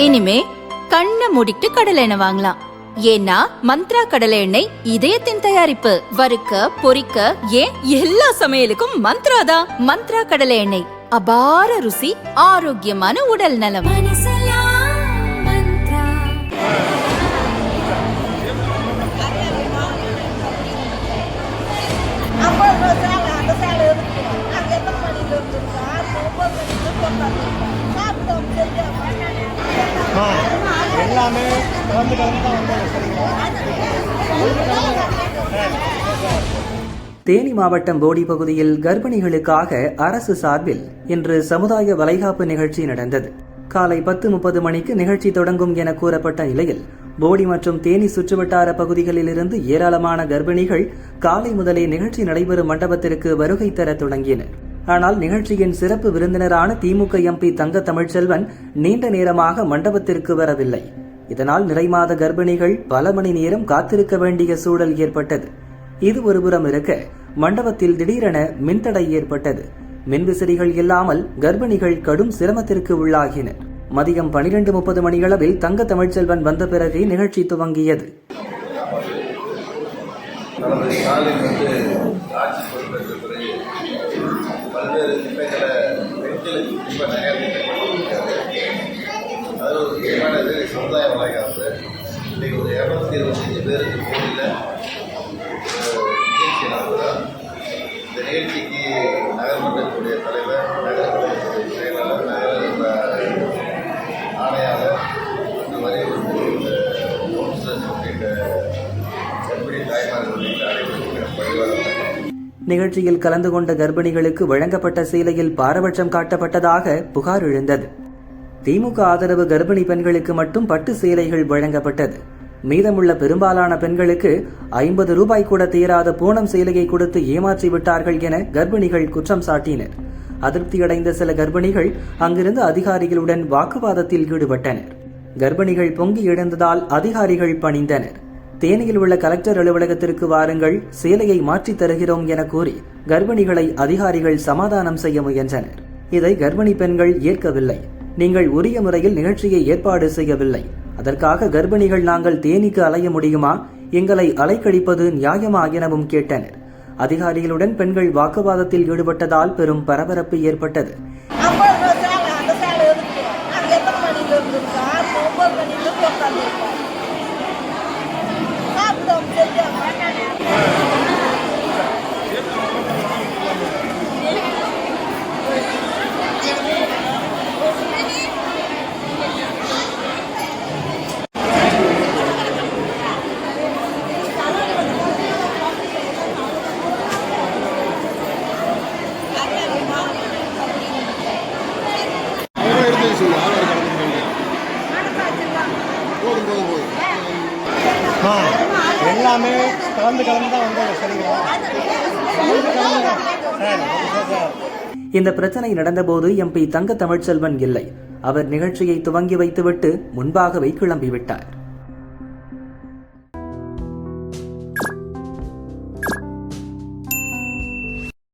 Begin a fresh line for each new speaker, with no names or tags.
இனிமே கண்ணை மூடிட்டு கடலை எண்ணெய் வாங்கலாம். ஏன்னா மந்த்ரா கடலை எண்ணெய் இதயத்தின் தயாரிப்பு. வறுக்க பொரிக்க ஏன் எல்லா சமையலுக்கும் மந்த்ரா தான். மந்த்ரா கடலை எண்ணெய், அபார ருசி, ஆரோக்கியமான உடல் நலம்.
எல்லாமே கலந்து தான்
தேனி மாவட்டம் போடி பகுதியில் கர்ப்பிணிகளுக்காக அரசு சார்பில் இன்று சமுதாய வளைகாப்பு நிகழ்ச்சி நடந்தது. காலை 10:30 மணிக்கு நிகழ்ச்சி தொடங்கும் என கூறப்பட்ட நிலையில் போடி மற்றும் தேனி சுற்றுவட்டார பகுதிகளில் இருந்து ஏராளமான கர்ப்பிணிகள் காலை முதலே நிகழ்ச்சி நடைபெறும் மண்டபத்திற்கு வருகை தர தொடங்கினர். ஆனால் நிகழ்ச்சியின் சிறப்பு விருந்தினரான திமுக எம்பி தங்க தமிழ்ச்செல்வன் நீண்ட நேரமாக மண்டபத்திற்கு வரவில்லை. இதனால் நிறைமாத கர்ப்பிணிகள் பல மணி நேரம் காத்திருக்க வேண்டிய சூழல் ஏற்பட்டது. இது ஒருபுறம் இருக்க, மண்டபத்தில் திடீரென மின்தடை ஏற்பட்டது. மின்விசிறிகள் இல்லாமல் கர்ப்பிணிகள் கடும் சிரமத்திற்கு உள்ளாகினர். மதியம் 12:30 மணியளவில் தங்க தமிழ்ச்செல்வன் வந்த பிறகு நிகழ்ச்சி துவங்கியது.
பல்வேறு திட்டங்களை பெண்களுக்கு குறிப்பாக நிறையா திட்டங்கள் அது ஒரு முக்கியமானது சமுதாய வளைகாப்பு. இன்றைக்கு ஒரு 225 பேருக்கு போட்டியில் நிகழ்ச்சி நடத்துகிறோம். இந்த நிகழ்ச்சிக்கு நகர்மன்றத்துடைய தலைவர், நகரத்துடைய செயலாளர், நகர ஆணையாளர், இந்த மாதிரி கவுன்சிலர்ஸ் உள்ளிட்ட கர்ப்பிணி தாய்மார்கள் உள்ளிட்ட அனைவருக்கும் பரிவாரம்.
நிகழ்ச்சியில் கலந்து கொண்ட கர்ப்பிணிகளுக்கு வழங்கப்பட்ட சேலையில் பாரபட்சம் காட்டப்பட்டதாக புகார் எழுந்தது. திமுக ஆதரவு கர்ப்பிணி பெண்களுக்கு மட்டும் பட்டு சேலைகள் வழங்கப்பட்டது. மீதமுள்ள பெரும்பாலான பெண்களுக்கு 50 ரூபாய் கூட தேராத பூனம் சேலையை கொடுத்து ஏமாற்றி விட்டார்கள் என கர்ப்பிணிகள் குற்றம் சாட்டினர். அதிருப்தியடைந்த சில கர்ப்பிணிகள் அங்கிருந்து அதிகாரிகளுடன் வாக்குவாதத்தில் ஈடுபட்டனர். கர்ப்பிணிகள் பொங்கி எழுந்ததால் அதிகாரிகள் பணிந்தனர். தேனியில் உள்ள கலெக்டர் அலுவலகத்திற்கு வாருங்கள், சேலையை மாற்றித் தருகிறோம் என கூறி கர்ப்பிணிகளை அதிகாரிகள் சமாதானம் செய்ய முயன்றனர். இதை கர்ப்பிணி பெண்கள் ஏற்கவில்லை. நீங்கள் உரிய முறையில் நிகழ்ச்சியை ஏற்பாடு செய்யவில்லை, அதற்காக கர்ப்பிணிகள் நாங்கள் தேனிக்கு அலைய முடியுமா? எங்களை அலைக்கழிப்பது நியாயமா எனவும் கேட்டனர். அதிகாரிகளுடன் பெண்கள் வாக்குவாதத்தில் ஈடுபட்டதால் பெரும் பரபரப்பு ஏற்பட்டது.
எல்லாமே கலந்து தான் வந்தாங்க. சரிங்களா?
இந்த பிரச்சனை நடந்தபோது எம்பி தங்க தமிழ்ச்செல்வன் இல்லை. அவர் நிகழ்ச்சியை துவங்கி வைத்துவிட்டு முன்பாகவே கிளம்பிவிட்டார்.